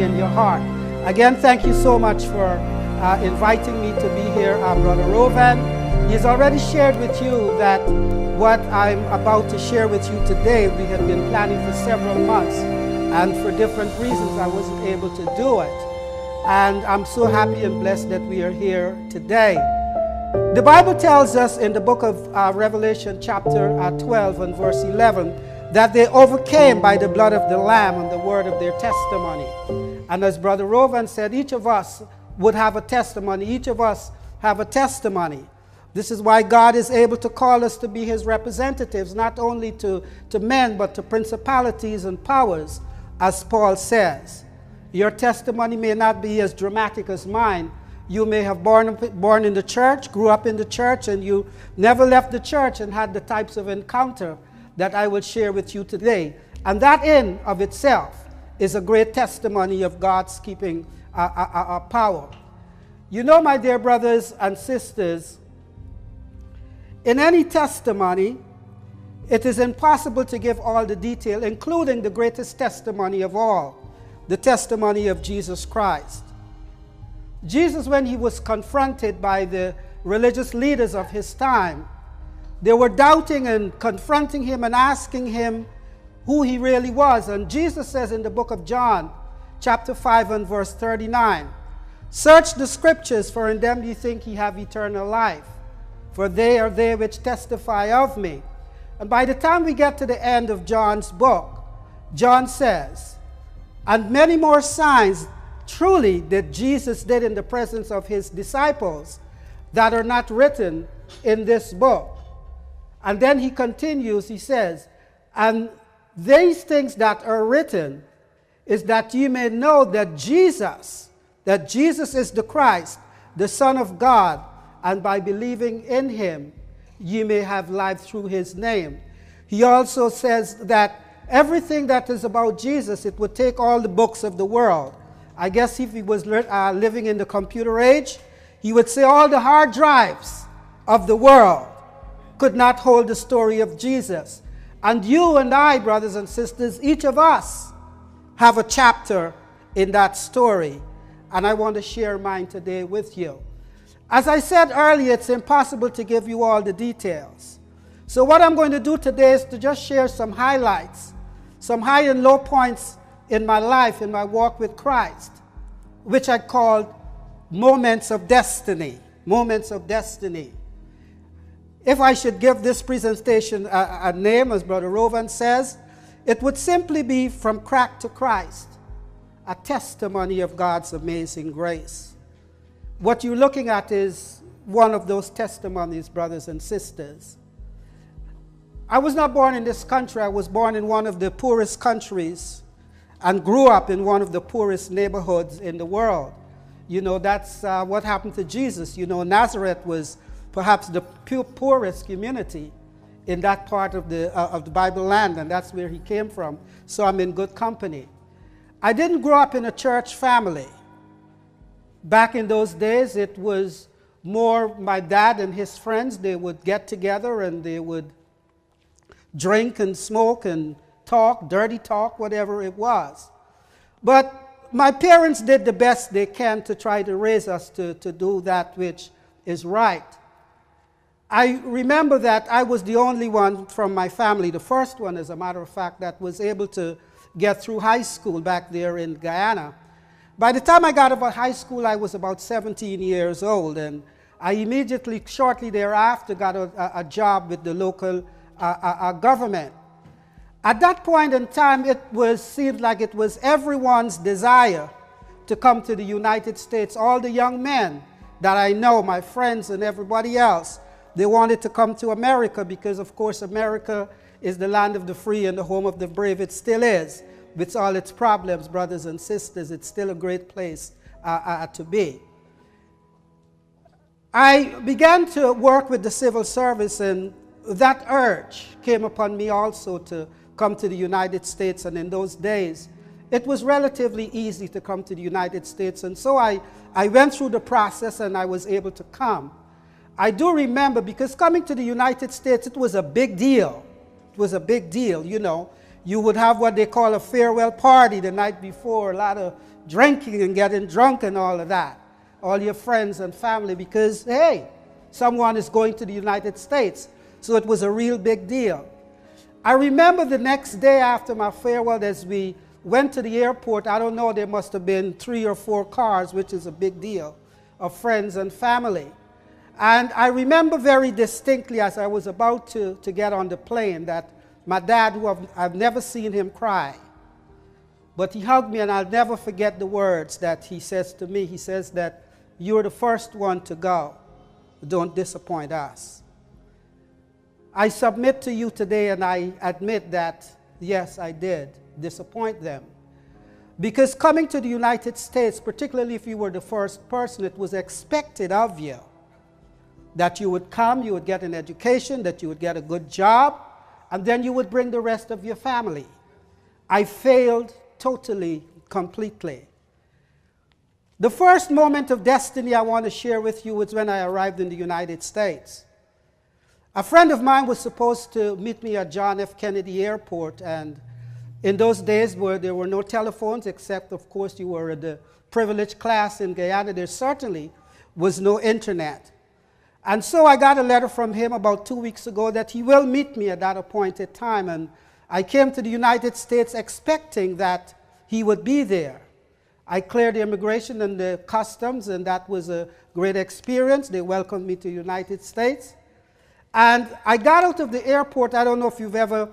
in your heart. Again, thank you so much for inviting me to be here, Brother Rovan. He's already shared with you that what I'm about to share with you today, we have been planning for several months, and for different reasons I wasn't able to do it. And I'm so happy and blessed that we are here today. The Bible tells us in the book of Revelation chapter 12 and verse 11 that they overcame by the blood of the Lamb and the word of their testimony. And as Brother Rovan said, each of us would have a testimony. Each of us have a testimony. This is why God is able to call us to be his representatives, not only to men, but to principalities and powers, as Paul says. Your testimony may not be as dramatic as mine. You may have born in the church, grew up in the church, and you never left the church and had the types of encounter that I will share with you today. And that in of itself is a great testimony of God's keeping power. You know, my dear brothers and sisters, in any testimony, it is impossible to give all the detail, including the greatest testimony of all, the testimony of Jesus Christ. Jesus, when he was confronted by the religious leaders of his time, they were doubting and confronting him and asking him who he really was. And Jesus says in the book of John, chapter 5 and verse 39, "Search the scriptures, for in them ye think ye have eternal life, for they are they which testify of me." And by the time we get to the end of John's book, John says, "And many more signs truly that Jesus did in the presence of his disciples that are not written in this book." And then he continues, he says, "And these things that are written is that you may know that Jesus is the Christ, the Son of God, and by believing in him, you may have life through his name." He also says that everything that is about Jesus, it would take all the books of the world. I guess if he was living in the computer age, he would say all the hard drives of the world could not hold the story of Jesus. And you and I, brothers and sisters, each of us have a chapter in that story. And I want to share mine today with you. As I said earlier, it's impossible to give you all the details. So what I'm going to do today is to just share some highlights, some high and low points in my life, in my walk with Christ, which I called moments of destiny. Moments of destiny. If I should give this presentation a name, as Brother Rovan says, it would simply be From Crack to Christ, a testimony of God's amazing grace. What you're looking at is one of those testimonies, brothers and sisters. I was not born in this country. I was born in one of the poorest countries and grew up in one of the poorest neighborhoods in the world. You know, that's what happened to Jesus. You know, Nazareth was perhaps the poorest community in that part of the Bible land, and that's where he came from. So I'm in good company. I didn't grow up in a church family. Back in those days, it was more my dad and his friends. They would get together and they would drink and smoke and talk, dirty talk, whatever it was. But my parents did the best they can to try to raise us to do that which is right. I remember that I was the only one from my family, the first one, as a matter of fact, that was able to get through high school back there in Guyana. By the time I got out of high school, I was about 17 years old, and I immediately, shortly thereafter, got a job with the local government. At that point in time, seemed like it was everyone's desire to come to the United States. All the young men that I know, my friends and everybody else, they wanted to come to America because, of course, America is the land of the free and the home of the brave. It still is. With all its problems, brothers and sisters, it's still a great place to be. I began to work with the civil service, and that urge came upon me also to come to the United States. And in those days, it was relatively easy to come to the United States. And so I went through the process and I was able to come. I do remember, because coming to the United States, it was a big deal. It was a big deal, you know. You would have what they call a farewell party the night before. A lot of drinking and getting drunk and all of that, all your friends and family, because, hey, someone is going to the United States. So it was a real big deal. I remember the next day after my farewell, as we went to the airport, I don't know, there must have been 3 or 4 cars, which is a big deal, of friends and family. And I remember very distinctly as I was about to get on the plane that my dad, who I've never seen him cry, but he hugged me, and I'll never forget the words that he says to me. He says that, "You're the first one to go. Don't disappoint us." I submit to you today, and I admit that, yes, I did disappoint them. Because coming to the United States, particularly if you were the first person, it was expected of you that you would come, you would get an education, that you would get a good job, and then you would bring the rest of your family. I failed totally, completely. The first moment of destiny I want to share with you was when I arrived in the United States. A friend of mine was supposed to meet me at John F. Kennedy Airport, and in those days where there were no telephones, except, of course, you were in the privileged class in Guyana, there certainly was no internet. And so I got a letter from him about 2 weeks ago that he will meet me at that appointed time. And I came to the United States expecting that he would be there. I cleared the immigration and the customs, and that was a great experience. They welcomed me to the United States. And I got out of the airport. I don't know if you've ever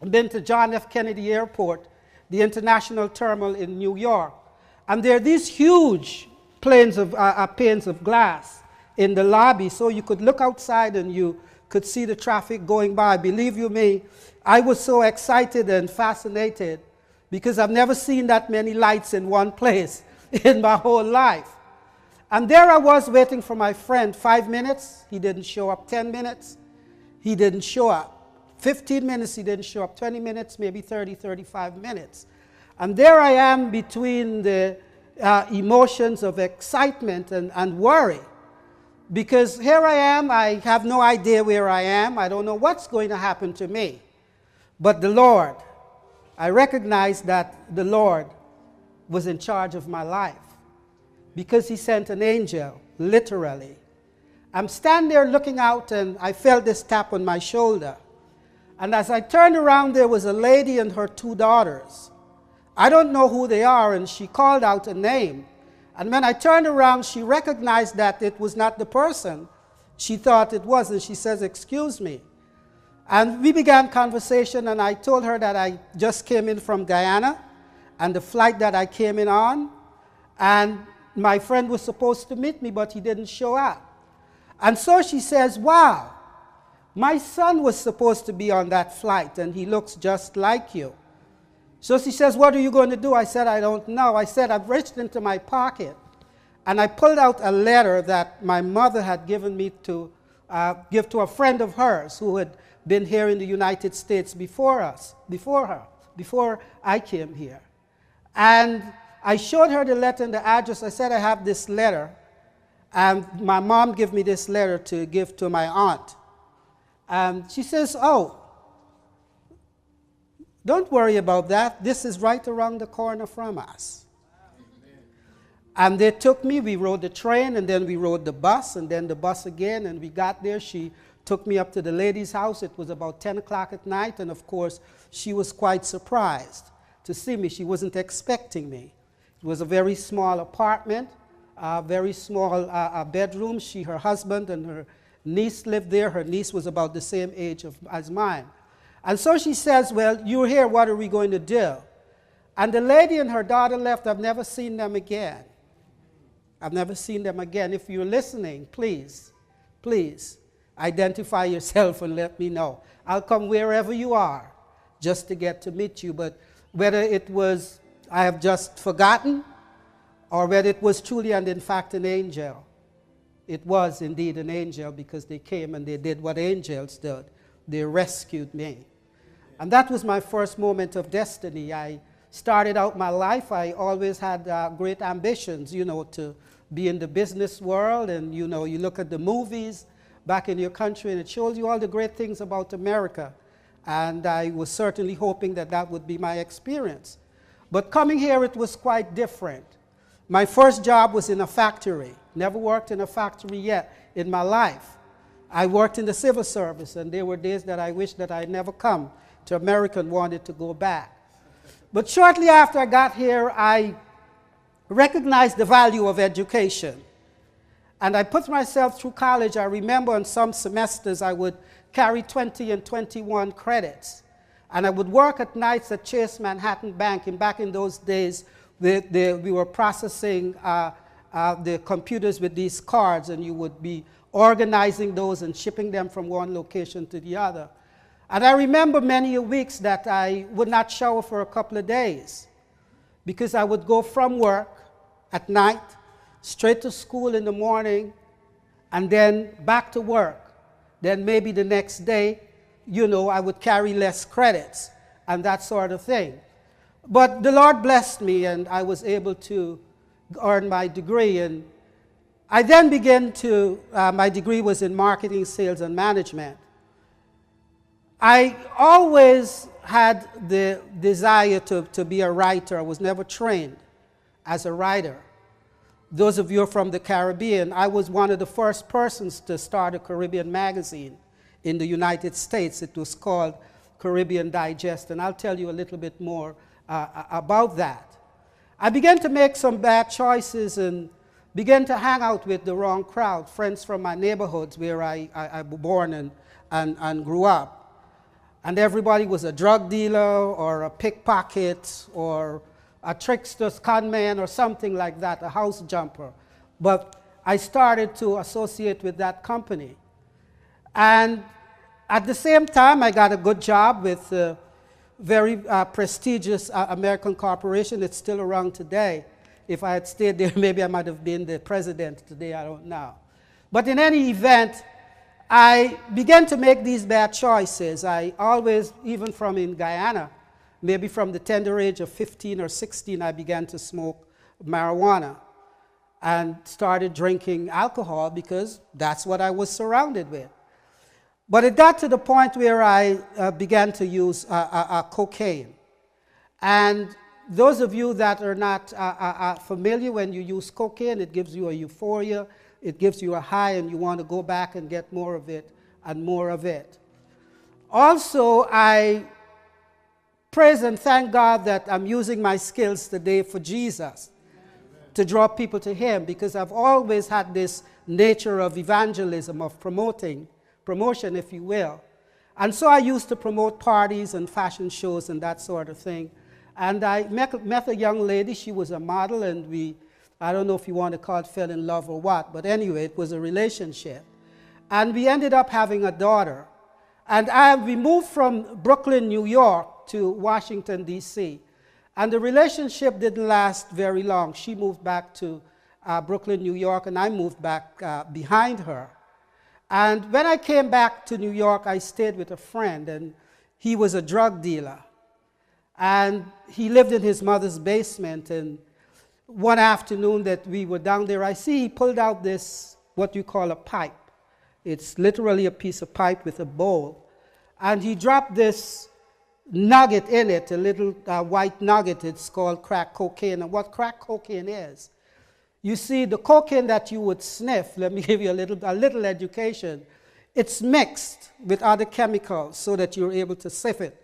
been to John F. Kennedy Airport, the international terminal in New York. And there are these huge panes of glass in the lobby, so you could look outside and you could see the traffic going by. Believe you me, I was so excited and fascinated because I've never seen that many lights in one place in my whole life. And there I was waiting for my friend. 5 minutes, he didn't show up. 10 minutes, he didn't show up. 15 minutes, he didn't show up. 20 minutes, maybe 30, 35 minutes. And there I am between the emotions of excitement and worry. Because here I am, I have no idea where I am. I don't know what's going to happen to me. But the Lord, I recognize that the Lord was in charge of my life. Because he sent an angel, literally. I'm standing there looking out, and I felt this tap on my shoulder. And as I turned around, there was a lady and her 2 daughters. I don't know who they are, and she called out a name. And when I turned around, she recognized that it was not the person she thought it was, and she says, "Excuse me." And we began conversation, and I told her that I just came in from Guyana, and the flight that I came in on, and my friend was supposed to meet me, but he didn't show up. And so she says, "Wow, my son was supposed to be on that flight, and he looks just like you." So she says, "What are you going to do?" I said, "I don't know." I said, I've reached into my pocket, and I pulled out a letter that my mother had given me to give to a friend of hers who had been here in the United States before I came here. And I showed her the letter and the address. I said, "I have this letter, and my mom gave me this letter to give to my aunt." And she says, "Oh, don't worry about that. This is right around the corner from us." And they took me. We rode the train, and then we rode the bus, and then the bus again, and we got there. She took me up to the lady's house. It was about 10 o'clock at night, and of course, she was quite surprised to see me. She wasn't expecting me. It was a very small apartment, a very small bedroom. Her husband, and her niece lived there. Her niece was about the same age as mine. And so she says, "Well, you're here, what are we going to do?" And the lady and her daughter left. I've never seen them again. I've never seen them again. If you're listening, please, please identify yourself and let me know. I'll come wherever you are just to get to meet you. But whether it was I have just forgotten, or whether it was truly and in fact an angel, it was indeed an angel, because they came and they did what angels did. They rescued me. And that was my first moment of destiny. I started out my life, I always had great ambitions, to be in the business world. And, you look at the movies back in your country, and it shows you all the great things about America. And I was certainly hoping that that would be my experience. But coming here, it was quite different. My first job was in a factory. Never worked in a factory yet in my life. I worked in the civil service, and there were days that I wished that I had never come to America and wanted to go back. But shortly after I got here, I recognized the value of education. And I put myself through college. I remember in some semesters I would carry 20 and 21 credits. And I would work at nights at Chase Manhattan Bank. And back in those days, we were processing the computers with these cards, and you would be organizing those and shipping them from one location to the other. And I remember many weeks that I would not shower for a couple of days because I would go from work at night, straight to school in the morning, and then back to work. Then maybe the next day, you know, I would carry less credits and that sort of thing. But the Lord blessed me, and I was able to earn my degree. And I then began to, my degree was in marketing, sales, and management. I always had the desire to be a writer. I was never trained as a writer. Those of you from the Caribbean, I was one of the first persons to start a Caribbean magazine in the United States. It was called Caribbean Digest, and I'll tell you a little bit more about that. I began to make some bad choices and began to hang out with the wrong crowd, friends from my neighborhoods where I was born and grew up. And everybody was a drug dealer or a pickpocket or a trickster's conman or something like that, a house jumper. But I started to associate with that company. And at the same time, I got a good job with a very prestigious American corporation. It's still around today. If I had stayed there, maybe I might have been the president today, I don't know. But in any event, I began to make these bad choices. I always, even from in Guyana, maybe from the tender age of 15 or 16, I began to smoke marijuana and started drinking alcohol because that's what I was surrounded with. But it got to the point where I began to use cocaine. And those of you that are not familiar, when you use cocaine, it gives you a euphoria, it gives you a high, and you want to go back and get more of it and more of it. Also, I praise and thank God that I'm using my skills today for Jesus, to draw people to Him, because I've always had this nature of evangelism, of promotion, if you will. And so I used to promote parties and fashion shows and that sort of thing. And I met a young lady. She was a model, and I don't know if you want to call it fell in love or what, but anyway, it was a relationship. And we ended up having a daughter. And we moved from Brooklyn, New York to Washington, D.C. And the relationship didn't last very long. She moved back to Brooklyn, New York, and I moved back behind her. And when I came back to New York, I stayed with a friend, and he was a drug dealer. And he lived in his mother's basement, and one afternoon that we were down there, I see he pulled out this, what you call a pipe. It's literally a piece of pipe with a bowl. And he dropped this nugget in it, a little white nugget. It's called crack cocaine. And what crack cocaine is, you see, the cocaine that you would sniff, let me give you a little education, it's mixed with other chemicals so that you're able to sniff it.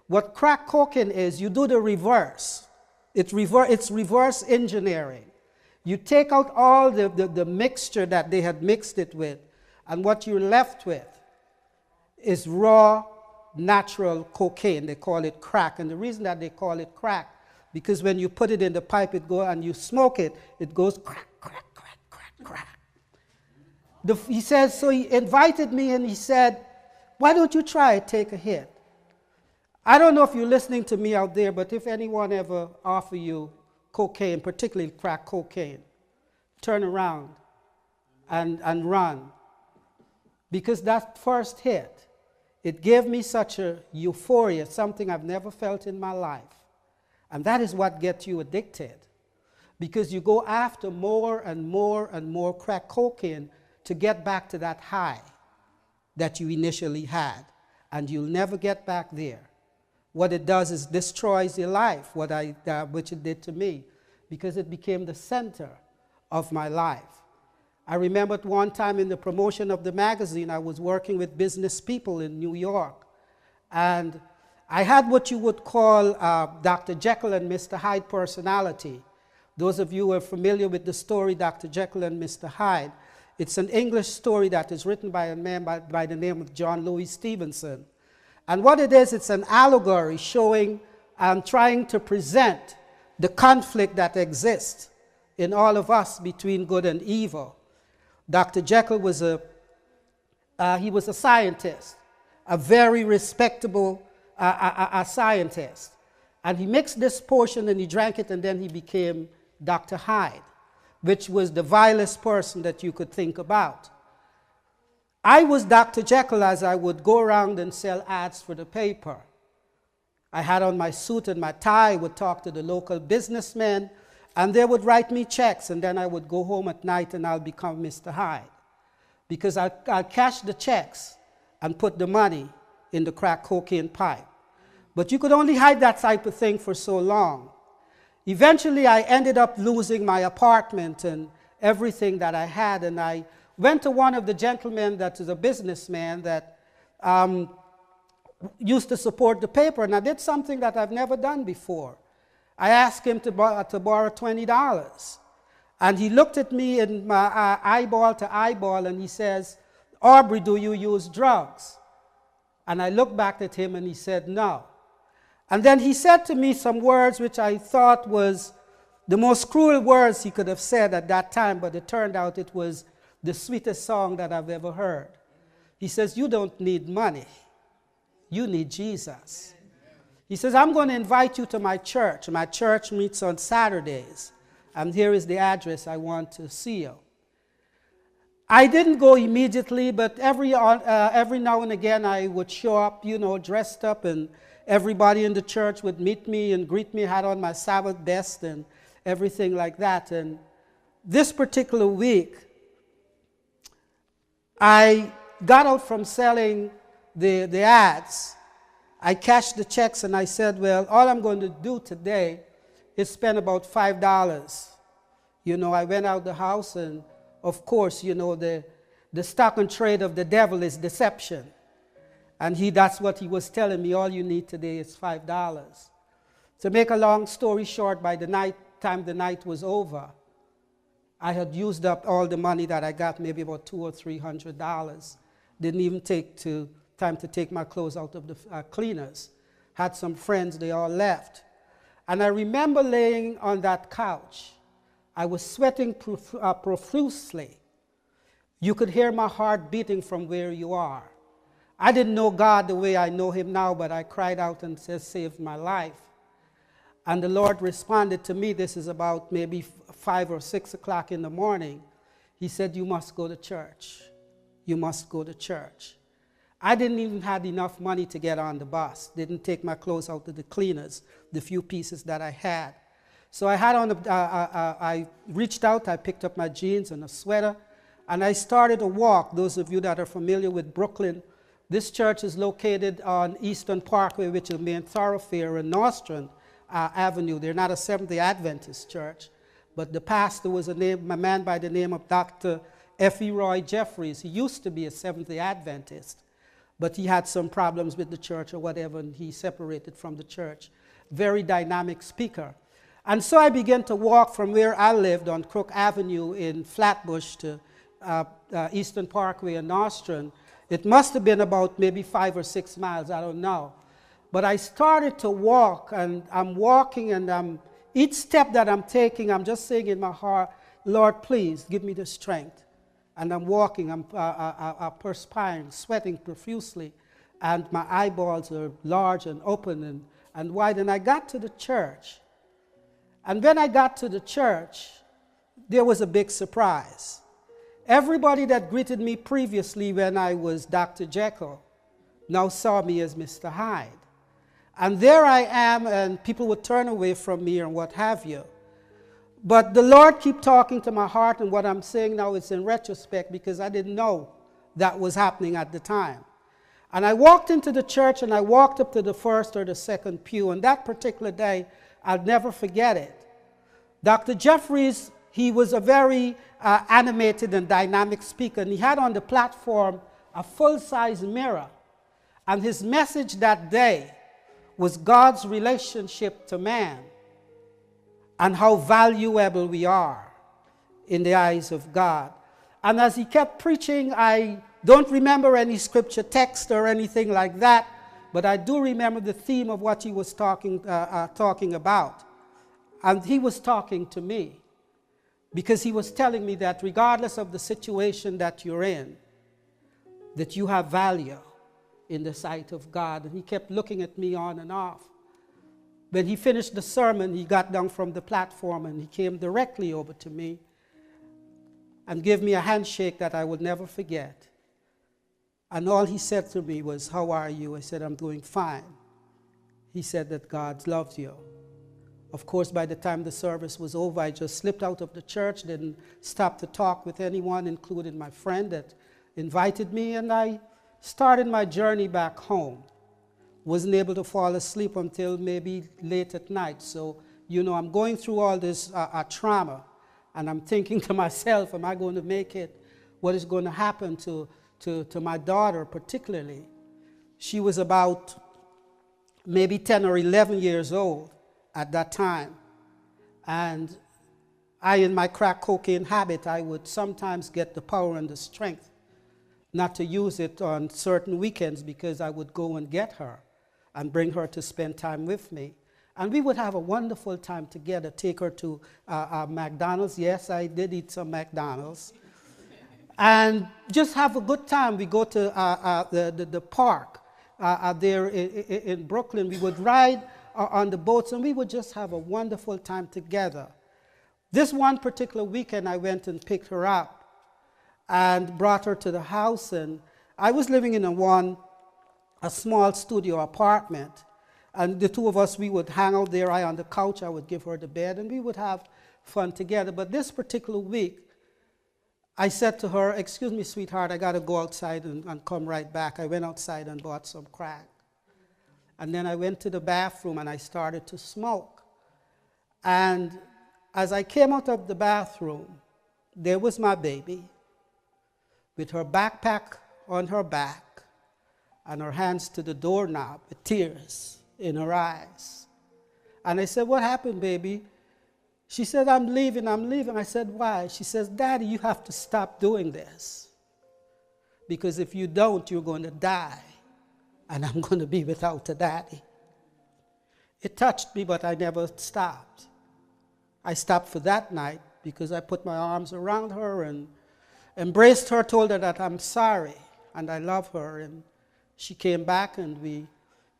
What crack cocaine is, you do the reverse. It's reverse engineering. You take out all the mixture that they had mixed it with, and what you're left with is raw, natural cocaine. They call it crack. And the reason that they call it crack, because when you put it in the pipe, and you smoke it, it goes crack, crack, crack, crack, crack. He says, so he invited me, and he said, why don't you try it, take a hit? I don't know if you're listening to me out there, but if anyone ever offer you cocaine, particularly crack cocaine, turn around and run. Because that first hit, it gave me such a euphoria, something I've never felt in my life. And that is what gets you addicted. Because you go after more and more and more crack cocaine to get back to that high that you initially had. And you'll never get back there what it does is destroys your life, which it did to me, because it became the center of my life. I remember at one time in the promotion of the magazine, I was working with business people in New York, and I had what you would call Dr. Jekyll and Mr. Hyde personality. Those of you who are familiar with the story Dr. Jekyll and Mr. Hyde, it's an English story that is written by a man by the name of John Louis Stevenson. And what it is, it's an allegory showing and trying to present the conflict that exists in all of us between good and evil. Dr. Jekyll was a scientist, a very respectable scientist. And he mixed this potion and he drank it, and then he became Dr. Hyde, which was the vilest person that you could think about. I was Dr. Jekyll as I would go around and sell ads for the paper. I had on my suit and my tie, would talk to the local businessmen, and they would write me checks, and then I would go home at night and I'll become Mr. Hyde. Because I'll cash the checks and put the money in the crack cocaine pipe. But you could only hide that type of thing for so long. Eventually, I ended up losing my apartment and everything that I had, and I went to one of the gentlemen that is a businessman that used to support the paper, and I did something that I've never done before. I asked him to borrow $20, and he looked at me in my eyeball to eyeball, and he says, "Aubery, do you use drugs?" And I looked back at him, and he said, "No." And then he said to me some words which I thought was the most cruel words he could have said at that time, but it turned out it was the sweetest song that I've ever heard. He says, "You don't need money. You need Jesus." He says, "I'm going to invite you to my church. My church meets on Saturdays, and here is the address. I want to see you." I didn't go immediately, but every now and again I would show up, dressed up, and everybody in the church would meet me and greet me. I had on my Sabbath best and everything like that. And this particular week, I got out from selling the ads. I cashed the checks, and I said, well, all I'm going to do today is spend about $5. I went out the house, and of course, the stock and trade of the devil is deception. And that's what he was telling me. All you need today is $5. To make a long story short, by the time the night was over, I had used up all the money that I got, maybe about $200 or $300. Didn't even take time to take my clothes out of the cleaners. Had some friends, they all left. And I remember laying on that couch. I was sweating profusely. You could hear my heart beating from where you are. I didn't know God the way I know him now, but I cried out and said, "Save my life." And the Lord responded to me. This is about maybe 5 or 6 o'clock in the morning. He said, "You must go to church. You must go to church." I didn't even have enough money to get on the bus. Didn't take my clothes out of the cleaners, the few pieces that I had. So I reached out, I picked up my jeans and a sweater, and I started to walk. Those of you that are familiar with Brooklyn, this church is located on Eastern Parkway, which is the main thoroughfare in Nostrand Avenue. They're not a Seventh-day Adventist church, but the pastor was a man by the name of Dr. F.E. Roy Jeffries. He used to be a Seventh-day Adventist, but he had some problems with the church or whatever, and he separated from the church. Very dynamic speaker. And so I began to walk from where I lived on Crook Avenue in Flatbush to Eastern Parkway in Nostrand. It must have been about maybe 5 or 6 miles, I don't know. But I started to walk, and I'm walking, and each step that I'm taking, I'm just saying in my heart, "Lord, please give me the strength." And I'm walking, I'm perspiring, sweating profusely, and my eyeballs are large and open and wide. And I got to the church. And when I got to the church, there was a big surprise. Everybody that greeted me previously when I was Dr. Jekyll now saw me as Mr. Hyde. And there I am, and people would turn away from me and what have you. But the Lord kept talking to my heart, and what I'm saying now is in retrospect, because I didn't know that was happening at the time. And I walked into the church, and I walked up to the first or the second pew. And that particular day, I'll never forget it. Dr. Jeffries, he was a very animated and dynamic speaker, and he had on the platform a full-size mirror. And his message that day was God's relationship to man and how valuable we are in the eyes of God. And as he kept preaching, I don't remember any scripture text or anything like that, but I do remember the theme of what he was talking about. And he was talking to me because he was telling me that regardless of the situation that you're in, that you have value in the sight of God. And he kept looking at me on and off. When he finished the sermon, he got down from the platform and he came directly over to me and gave me a handshake that I would never forget. And all he said to me was, "How are you?" I said, "I'm doing fine." He said that God loves you. Of course, by the time the service was over, I just slipped out of the church, didn't stop to talk with anyone, including my friend that invited me, and I started my journey back home. Wasn't able to fall asleep until maybe late at night. So, I'm going through all this trauma, and I'm thinking to myself, am I going to make it? What is going to happen to my daughter particularly? She was about maybe 10 or 11 years old at that time. And I, in my crack cocaine habit, I would sometimes get the power and the strength not to use it on certain weekends because I would go and get her and bring her to spend time with me. And we would have a wonderful time together, take her to McDonald's. Yes, I did eat some McDonald's. And just have a good time. We go to the park there in Brooklyn. We would ride on the boats, and we would just have a wonderful time together. This one particular weekend, I went and picked her up and brought her to the house. And I was living in a small studio apartment. And the two of us, we would hang out there. I on the couch, I would give her the bed, and we would have fun together. But this particular week, I said to her, "Excuse me, sweetheart, I got to go outside and come right back." I went outside and bought some crack. And then I went to the bathroom and I started to smoke. And as I came out of the bathroom, there was my baby with her backpack on her back and her hands to the doorknob with tears in her eyes. And I said, "What happened, baby?" She said, I'm leaving. I said, "Why?" She says, "Daddy, you have to stop doing this. Because if you don't, you're going to die. And I'm going to be without a daddy." It touched me, but I never stopped. I stopped for that night because I put my arms around her and embraced her, told her that I'm sorry and I love her. And she came back and we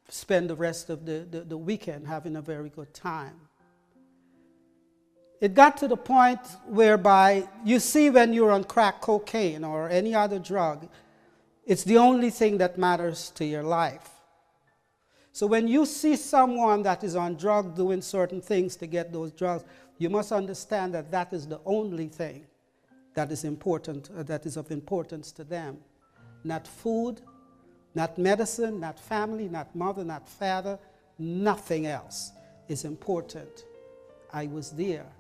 spent the rest of the weekend having a very good time. It got to the point whereby, you see, when you're on crack cocaine or any other drug, it's the only thing that matters to your life. So when you see someone that is on drugs doing certain things to get those drugs, you must understand that that is the only thing that is important, that is of importance to them. Not food, not medicine, not family, not mother, not father, nothing else is important. I was there.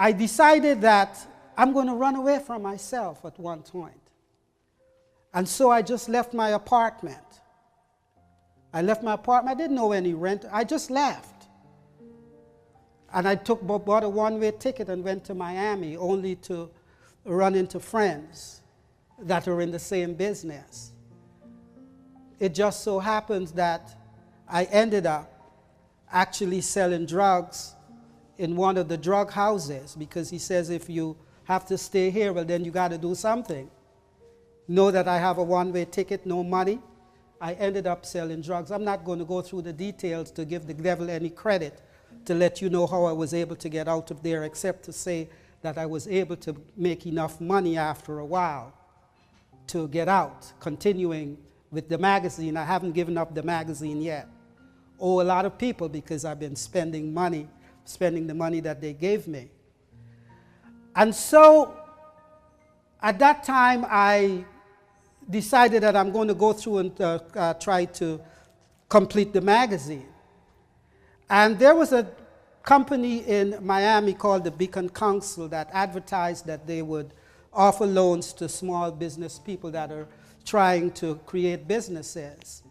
I decided that I'm going to run away from myself at one point. And so I just left my apartment. I didn't know any rent. I just left. And I bought a one-way ticket and went to Miami, only to run into friends that are in the same business. It just so happens that I ended up actually selling drugs in one of the drug houses, because he says if you have to stay here, well, then you got to do something. Know that I have a one-way ticket, no money. I ended up selling drugs. I'm not going to go through the details to give the devil any credit to let you know how I was able to get out of there, except to say that I was able to make enough money after a while to get out, continuing with the magazine. I haven't given up the magazine yet. Owe a lot of people because I've been spending the money that they gave me. And so at that time, I decided that I'm going to go through and try to complete the magazine. And there was a company in Miami called the Beacon Council that advertised that they would offer loans to small business people that are trying to create businesses.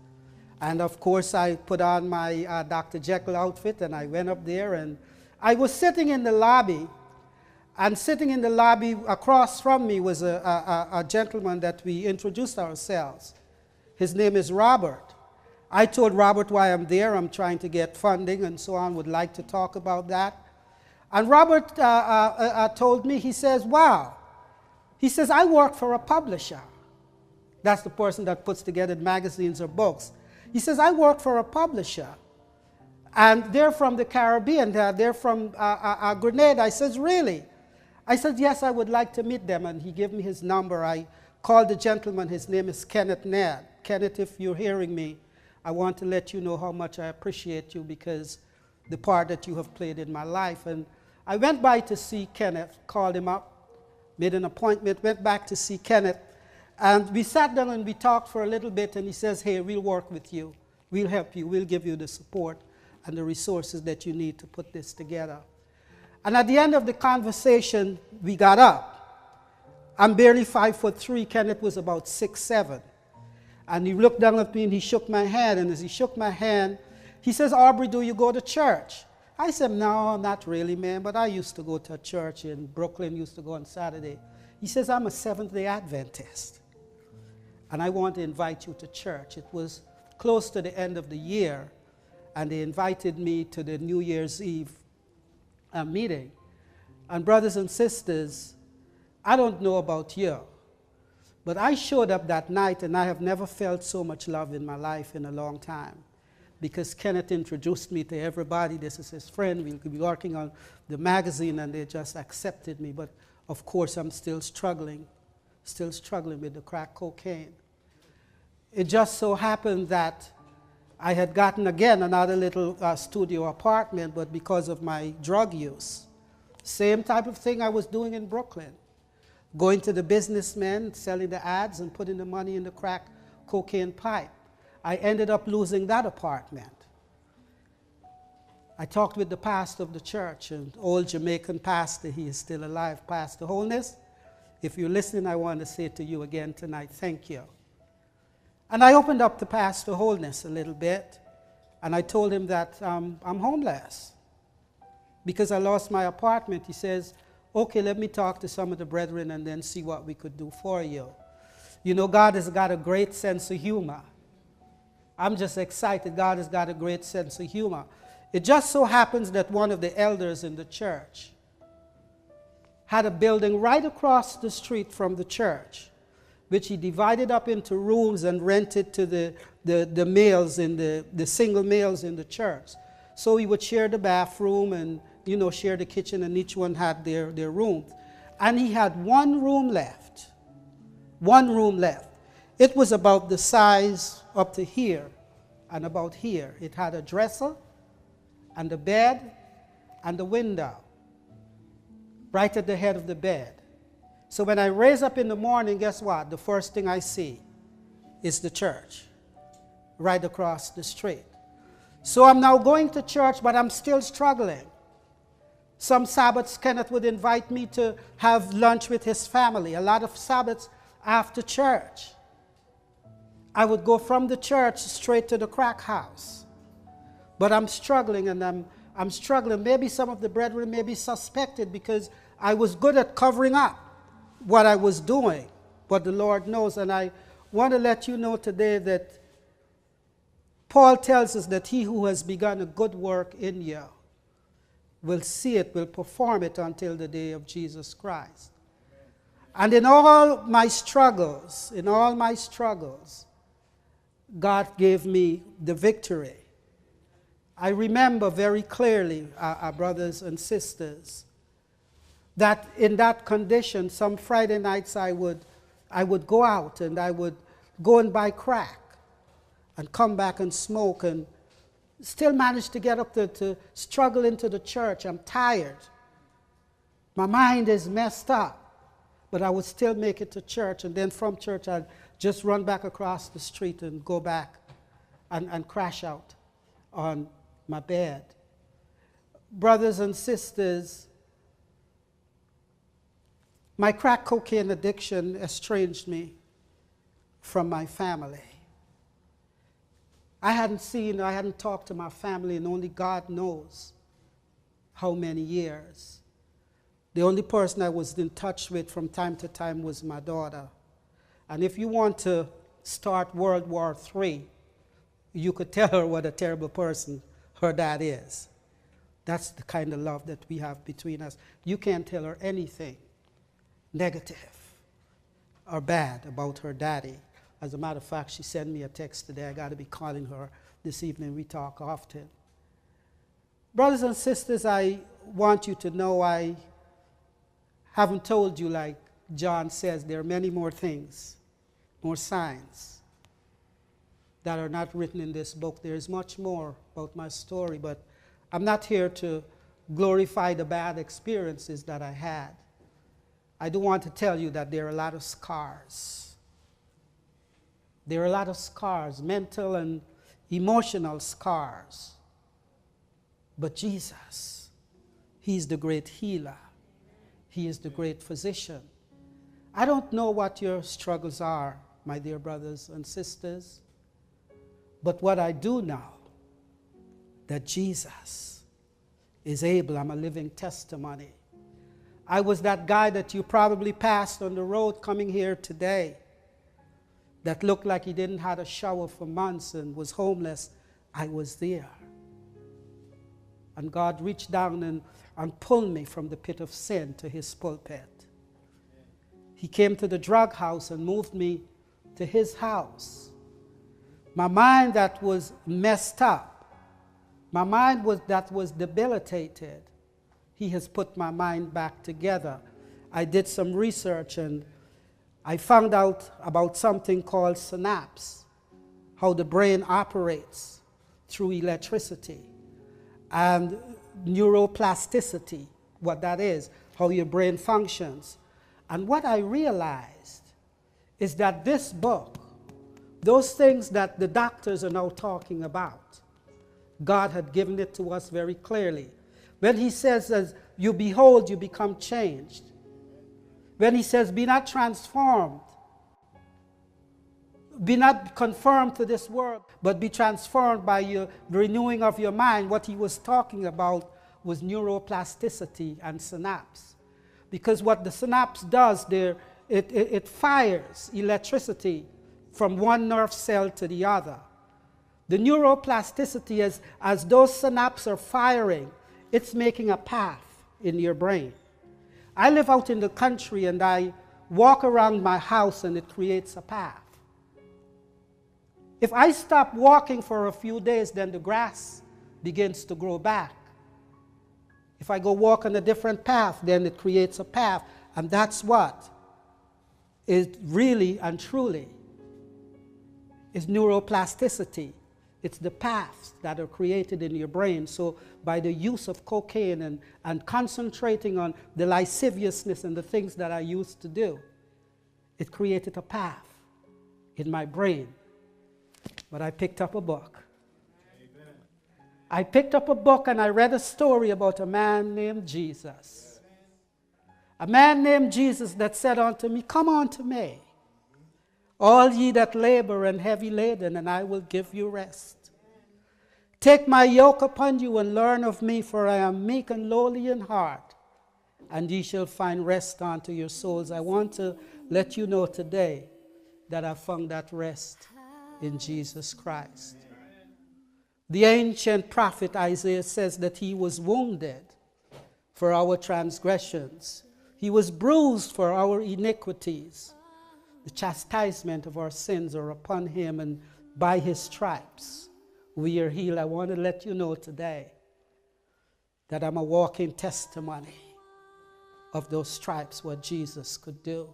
And of course, I put on my Dr. Jekyll outfit and I went up there, and I was sitting in the lobby. And sitting in the lobby across from me was a gentleman that we introduced ourselves. His name is Robert. I told Robert why I'm there. I'm trying to get funding and so on, would like to talk about that. And Robert told me, he says, wow. He says, I work for a publisher. That's the person that puts together magazines or books. He says, I work for a publisher. And they're from the Caribbean. They're from Grenada. I says, really? I said, yes, I would like to meet them. And he gave me his number. I called the gentleman. His name is Kenneth Ned. Kenneth, if you're hearing me, I want to let you know how much I appreciate you because the part that you have played in my life. And I went by to see Kenneth, called him up, made an appointment, went back to see Kenneth. And we sat down and we talked for a little bit, and he says, hey, we'll work with you. We'll help you. We'll give you the support and the resources that you need to put this together. And at the end of the conversation, we got up. I'm barely 5'3". Kenneth was about 6'7". And he looked down at me and he shook my hand. And as he shook my hand, he says, Aubery, do you go to church? I said, no, not really, man, but I used to go to a church in Brooklyn, used to go on Saturday. He says, I'm a Seventh-day Adventist, and I want to invite you to church. It was close to the end of the year, and they invited me to the New Year's Eve meeting. And brothers and sisters, I don't know about you, but I showed up that night, and I have never felt so much love in my life in a long time, because Kenneth introduced me to everybody. This is his friend. We'll be working on the magazine, and they just accepted me. But of course, I'm still struggling with the crack cocaine. It just so happened that I had gotten, again, another little studio apartment, but because of my drug use, same type of thing I was doing in Brooklyn, going to the businessmen, selling the ads and putting the money in the crack cocaine pipe. I ended up losing that apartment. I talked with the pastor of the church, an old Jamaican pastor. He is still alive, Pastor Holness. If you're listening, I want to say to you again tonight, thank you. And I opened up to Pastor Holness a little bit, and I told him that I'm homeless because I lost my apartment. He says, okay, let me talk to some of the brethren and then see what we could do for you. You know, God has got a great sense of humor. I'm just excited. God has got a great sense of humor. It just so happens that one of the elders in the church had a building right across the street from the church, which he divided up into rooms and rented to the males in the single males in the church. So he would share the bathroom and, you know, share the kitchen, and each one had their rooms. And he had one room left. One room left. It was about the size up to here and about here. It had a dresser and a bed and a window right at the head of the bed. So when I raise up in the morning, guess what? The first thing I see is the church right across the street. So I'm now going to church, but I'm still struggling. Some Sabbaths, Kenneth would invite me to have lunch with his family. A lot of Sabbaths after church, I would go from the church straight to the crack house. But I'm struggling, and I'm struggling. Maybe some of the brethren may be suspected because I was good at covering up what I was doing, but the Lord knows. And I want to let you know today that Paul tells us that he who has begun a good work in you will see it, will perform it until the day of Jesus Christ. And in all my struggles, God gave me the victory. I remember very clearly, our brothers and sisters, that in that condition, some Friday nights I would go out and I would go and buy crack and come back and smoke and still manage to get up to struggle into the church. I'm tired. My mind is messed up, but I would still make it to church. And then from church, I'd just run back across the street and go back and crash out on my bed. Brothers and sisters, my crack cocaine addiction estranged me from my family. I hadn't talked to my family in only God knows how many years. The only person I was in touch with from time to time was my daughter. And if you want to start World War III, you could tell her what a terrible person her dad is. That's the kind of love that we have between us. You can't tell her anything negative or bad about her daddy. As a matter of fact, she sent me a text today. I got to be calling her this evening. We talk often. Brothers and sisters, I want you to know I haven't told you, like John says, there are many more things, more signs that are not written in this book. There is much more about my story, but I'm not here to glorify the bad experiences that I had. I do want to tell you that there are a lot of scars. There are a lot of scars, mental and emotional scars. But Jesus, He's the great healer. He is the great physician. I don't know what your struggles are, my dear brothers and sisters, but what I do know, that Jesus is able. I'm a living testimony. I was that guy that you probably passed on the road coming here today that looked like he didn't have a shower for months and was homeless. I was there. And God reached down and pulled me from the pit of sin to His pulpit. He came to the drug house and moved me to His house. My mind that was messed up, my mind that was debilitated, He has put my mind back together. I did some research and I found out about something called synapse, how the brain operates through electricity, and neuroplasticity, what that is, how your brain functions. And what I realized is that this book, those things that the doctors are now talking about, God had given it to us very clearly. When He says, as you behold, you become changed. When He says, be not transformed, be not conformed to this world, but be transformed by the renewing of your mind. What He was talking about was neuroplasticity and synapse. Because what the synapse does there, it fires electricity from one nerve cell to the other. The neuroplasticity is, as those synapses are firing, it's making a path in your brain. I live out in the country and I walk around my house and it creates a path. If I stop walking for a few days, then the grass begins to grow back. If I go walk on a different path, then it creates a path. And that's what is really and truly is neuroplasticity. It's the paths that are created in your brain. So by the use of cocaine and concentrating on the lasciviousness and the things that I used to do, it created a path in my brain. But I picked up a book. Amen. I picked up a book and I read a story about a man named Jesus. A man named Jesus that said unto me, come unto me, all ye that labor and heavy laden, and I will give you rest. Take my yoke upon you and learn of me, for I am meek and lowly in heart, and ye shall find rest unto your souls. I want to let you know today that I found that rest in Jesus Christ. The ancient prophet Isaiah says that He was wounded for our transgressions. He was bruised for our iniquities. The chastisement of our sins are upon Him, and by His stripes we are healed. I want to let you know today that I'm a walking testimony of those stripes, what Jesus could do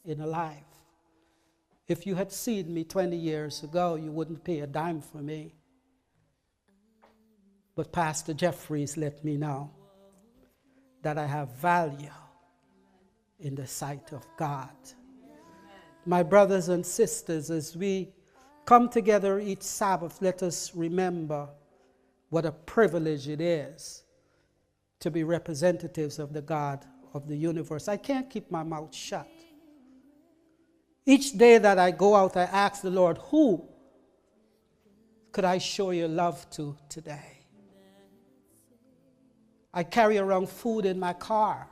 in a life. If you had seen me 20 years ago, you wouldn't pay a dime for me. But Pastor Jeffries let me know that I have value in the sight of God. My brothers and sisters, as we come together each Sabbath, let us remember what a privilege it is to be representatives of the God of the universe. I can't keep my mouth shut. Each day that I go out, I ask the Lord, who could I show your love to today? I carry around food in my car.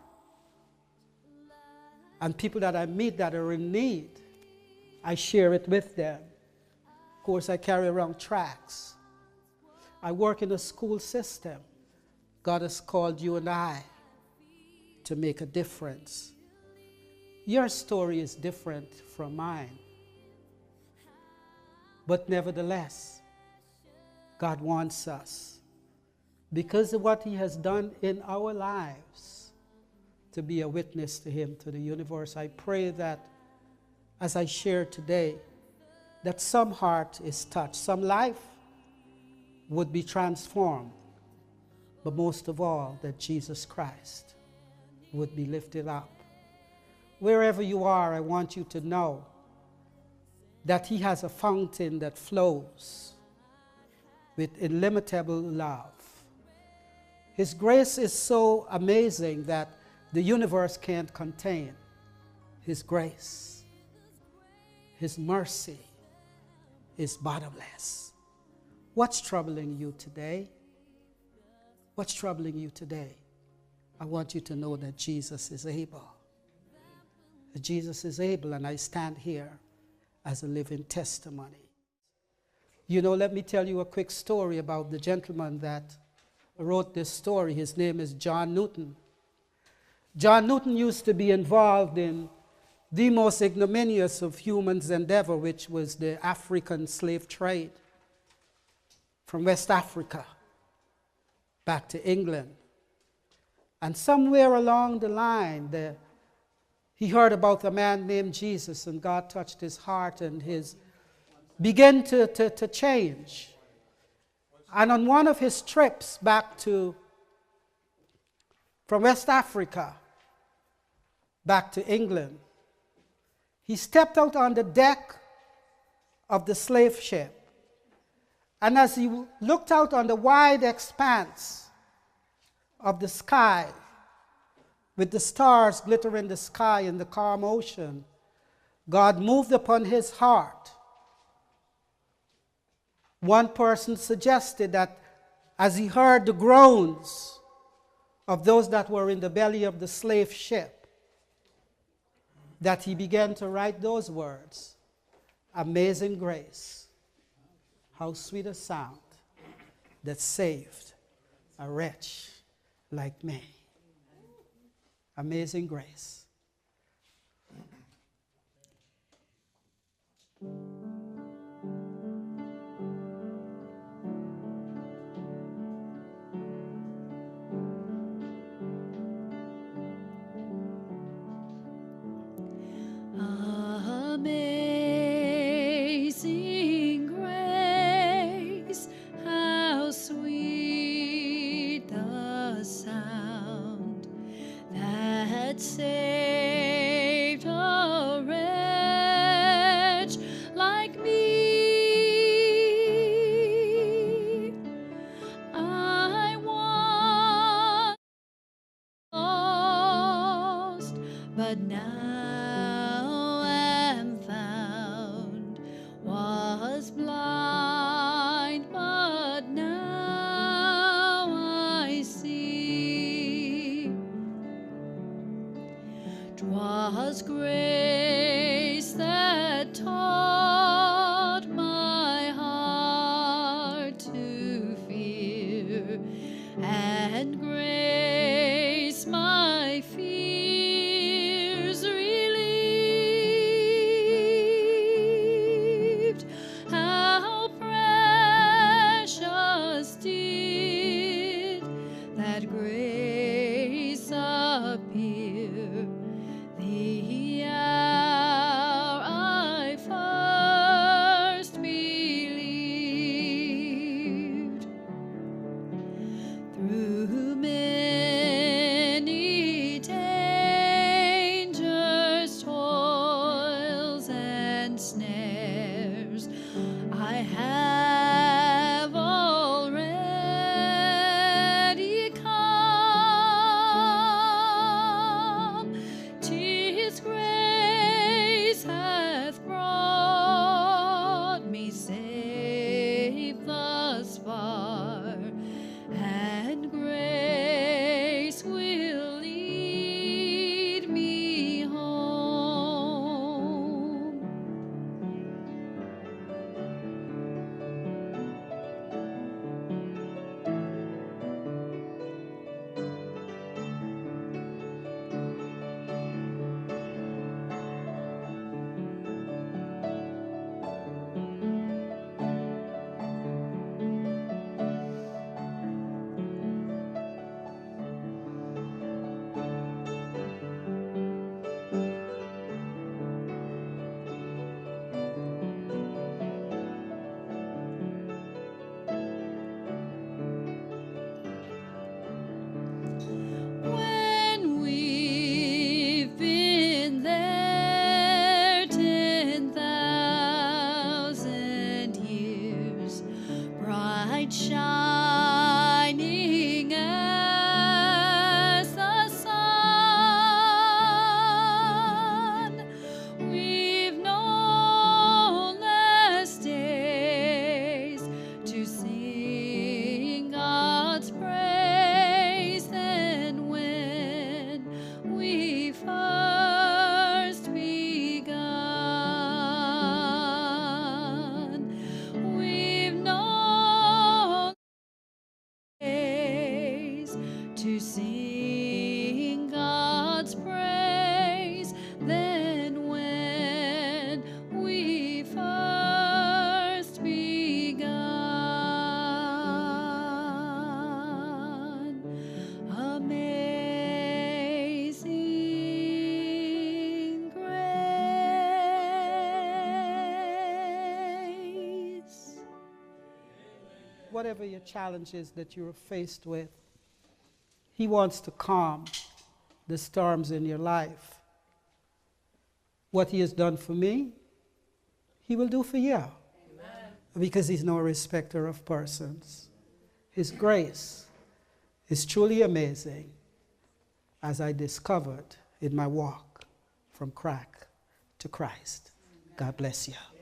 And people that I meet that are in need, I share it with them. Of course, I carry around tracts. I work in a school system. God has called you and I to make a difference. Your story is different from mine. But nevertheless, God wants us, because of what he has done in our lives, to be a witness to him, to the universe. I pray that as I share today, that some heart is touched, some life would be transformed, but most of all, that Jesus Christ would be lifted up. Wherever you are, I want you to know that he has a fountain that flows with illimitable love. His grace is so amazing that the universe can't contain his grace. His mercy is bottomless. What's troubling you today? What's troubling you today? I want you to know that Jesus is able. That Jesus is able, and I stand here as a living testimony. You know, let me tell you a quick story about the gentleman that wrote this story. His name is John Newton. John Newton used to be involved in the most ignominious of humans' endeavor, which was the African slave trade from West Africa back to England. And somewhere along the line, he heard about a man named Jesus, and God touched his heart, and his began to change. And on one of his trips back from West Africa back to England, he stepped out on the deck of the slave ship. And as he looked out on the wide expanse of the sky, with the stars glittering in the sky and the calm ocean, God moved upon his heart. One person suggested that as he heard the groans of those that were in the belly of the slave ship, that he began to write those words, "Amazing grace, how sweet a sound that saved a wretch like me." Amazing grace. Amazing grace, how sweet the sound that saved a wretch like me. I was lost, but now am found, was blind, but now I see. 'Twas grace that taught my heart to fear, and grace my fears relieved. How precious did that grace appear the hour I first believed. Through many dangers, toils, whatever your challenges that you're faced with. He wants to calm the storms in your life. What he has done for me, he will do for you. Amen. Because he's no respecter of persons. His grace is truly amazing, as I discovered in my walk from crack to Christ. God bless you.